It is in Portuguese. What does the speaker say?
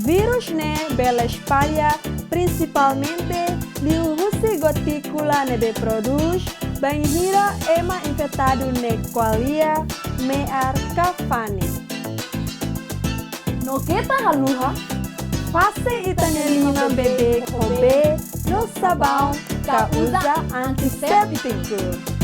vírus né bela espalha principalmente liu husi gotícula nebe produz banhira ema infectado ne qualia mear cafane. No kita haluha, Passe itanelima bebê comer no sabão que usa antisséptico.